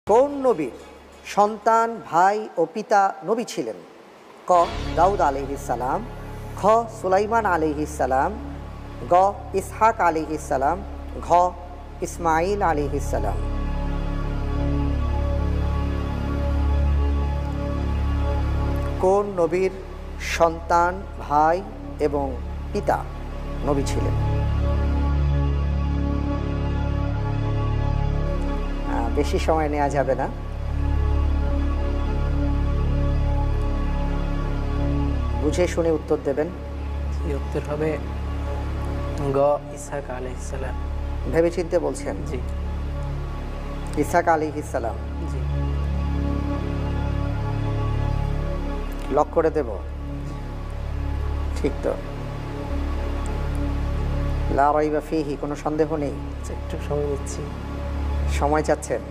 কোন নবীর সন্তান ভাই ও পিতা নবী ছিলেন? ক দাউদ আলাইহিস সালাম, খ সুলাইমান আলাইহিস সালাম, গ ইসহাক আলাইহিস সালাম, ঘ ইসমাইল আলাইহিস সালাম। কোন নবীর সন্তান ভাই এবং পিতা নবী ছিলেন? বেশি সময় নেওয়া যাবে না। বুঝে শুনে উত্তর দেবেন। উত্তর হবে গ ইসহাক আলাইহিস সালাম। ভেবেচিন্তে বলছেন? জি ইসহাক আলাইহিস সালাম। জি লক করে দেব? ঠিক তো, লা রাইবা ফিহি, কোনো সন্দেহ নেই। একটু সময় নিচ্ছি। সময় চাচ্ছেন?